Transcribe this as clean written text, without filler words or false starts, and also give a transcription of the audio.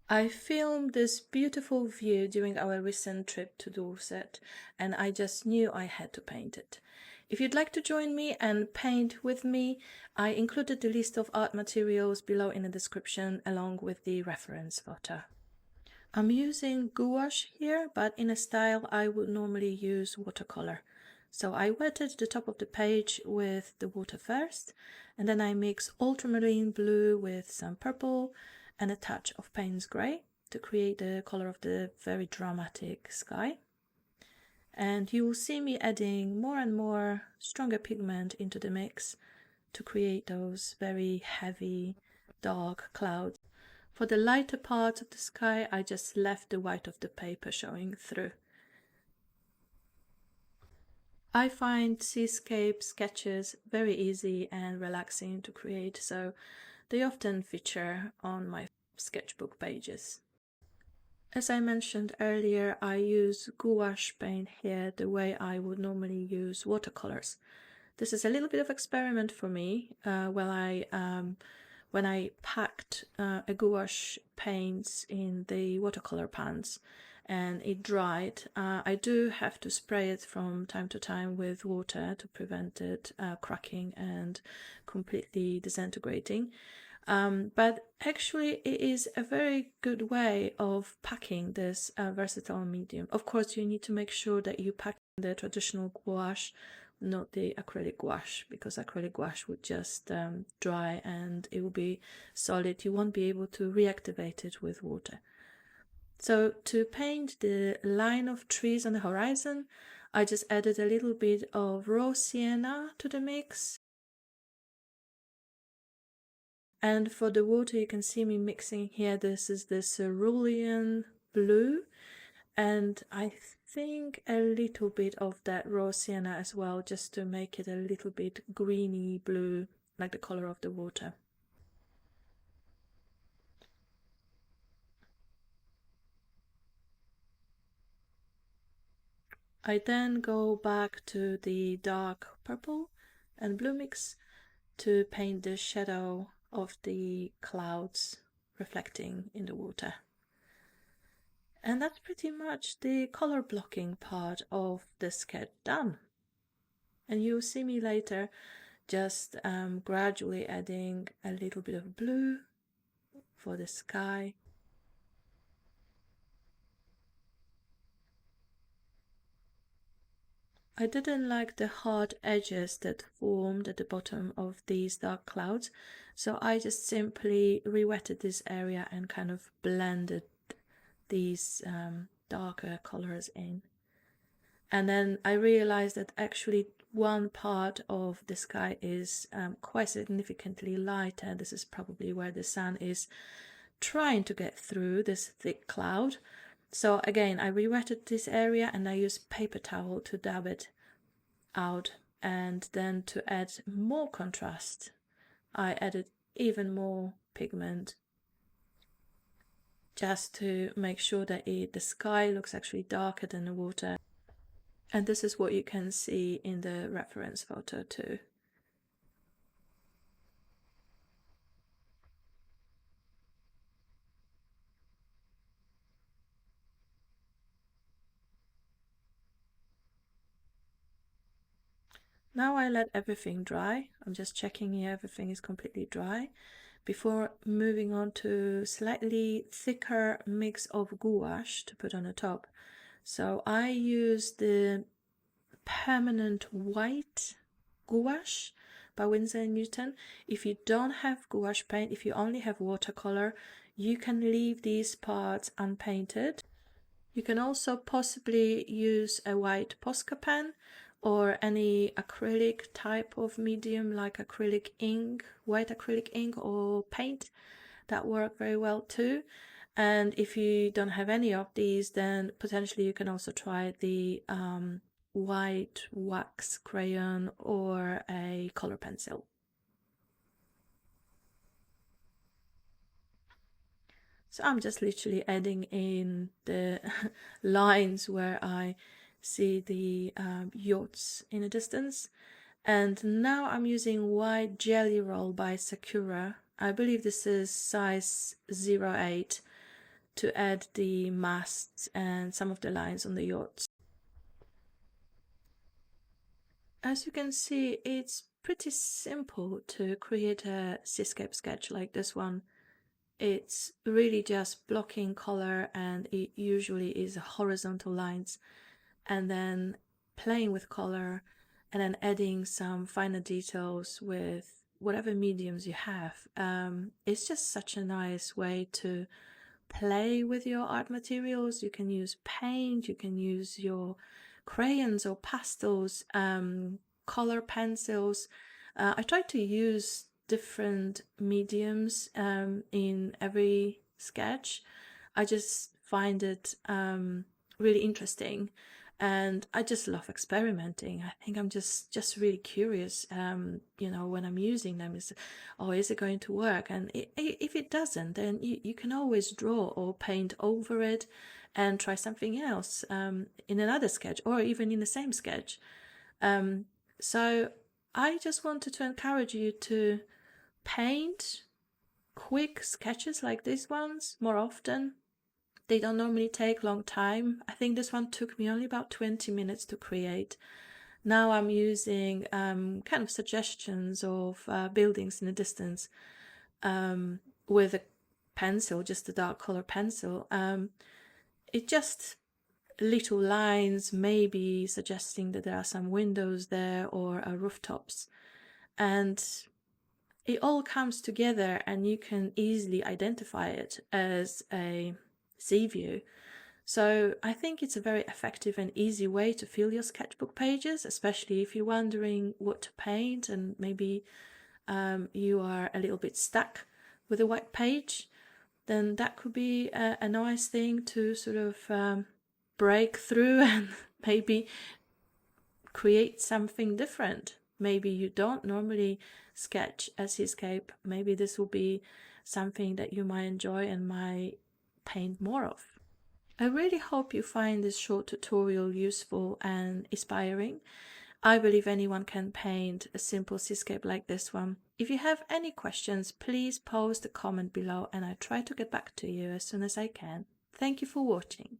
I filmed this beautiful view during our recent trip to Dorset, and I just knew I had to paint it. If you'd like to join me and paint with me, I included the list of art materials below in the description along with the reference photo. I'm using gouache here, but in a style I would normally use watercolor. So I wetted the top of the page with the water first, and then I mix ultramarine blue with some purple and a touch of Payne's grey to create the color of the very dramatic sky. And you will see me adding more and more stronger pigment into the mix to create those very heavy dark clouds. For the lighter parts of the sky, I just left the white of the paper showing through. I find seascape sketches very easy and relaxing to create, so they often feature on my sketchbook pages. As I mentioned earlier, I use gouache paint here the way I would normally use watercolors. This is a little bit of experiment for me when I packed a gouache paints in the watercolor pans and it dried. I do have to spray it from time to time with water to prevent it cracking and completely disintegrating. But actually it is a very good way of packing this versatile medium. Of course, you need to make sure that you pack the traditional gouache, not the acrylic gouache, because acrylic gouache would just dry and it will be solid. You won't be able to reactivate it with water. So to paint the line of trees on the horizon, I just added a little bit of raw sienna to the mix. And for the water, you can see me mixing here. This is the cerulean blue, and I think a little bit of that raw sienna as well, just to make it a little bit greeny blue, like the color of the water. I then go back to the dark purple and blue mix to paint the shadow of the clouds reflecting in the water. And that's pretty much the color blocking part of the sketch done. And you'll see me later just gradually adding a little bit of blue for the sky. I didn't like the hard edges that formed at the bottom of these dark clouds, so I just simply re-wetted this area and kind of blended these darker colors in. And then I realized that actually one part of the sky is quite significantly lighter. This is probably where the sun is trying to get through this thick cloud. So again, I re-wetted this area and I used paper towel to dab it out, and then to add more contrast I added even more pigment just to make sure that the sky looks actually darker than the water. And this is what you can see in the reference photo too. Now I let everything dry. I'm just checking here everything is completely dry before moving on to slightly thicker mix of gouache to put on the top. So I use the permanent white gouache by Winsor and Newton. If you don't have gouache paint, if you only have watercolor, you can leave these parts unpainted. You can also possibly use a white Posca pen or any acrylic type of medium like acrylic ink, white acrylic ink or paint. That work very well too. And if you don't have any of these, then potentially you can also try the white wax crayon or a color pencil. So I'm just literally adding in the lines where I see the yachts in the distance. And now I'm using white jelly roll by Sakura. I believe this is size 08. to add the masts and some of the lines on the yachts. As you can see, it's pretty simple to create a seascape sketch like this one. It's really just blocking color, and it usually is horizontal lines, and then playing with color, and then adding some finer details with whatever mediums you have. It's just such a nice way to play with your art materials. You can use paint, you can use your crayons or pastels, color pencils. I try to use different mediums in every sketch. I just find it really interesting, and I just love experimenting. I think I'm just really curious, you know, when I'm using them, is it going to work? And if it doesn't, then you can always draw or paint over it and try something else in another sketch, or even in the same sketch. So I just wanted to encourage you to paint quick sketches like these ones more often. They don't normally take long time. I think this one took me only about 20 minutes to create. Now I'm using kind of suggestions of buildings in the distance with a pencil, just a dark color pencil. It just little lines, maybe suggesting that there are some windows there or rooftops, and it all comes together, and you can easily identify it as a sea view. So I think it's a very effective and easy way to fill your sketchbook pages, especially if you're wondering what to paint and maybe you are a little bit stuck with a white page. Then that could be a nice thing to sort of break through and maybe create something different. Maybe you don't normally sketch a seascape. Maybe this will be something that you might enjoy and might paint more of. I really hope you find this short tutorial useful and inspiring. I believe anyone can paint a simple seascape like this one. If you have any questions, please post a comment below and I try to get back to you as soon as I can. Thank you for watching.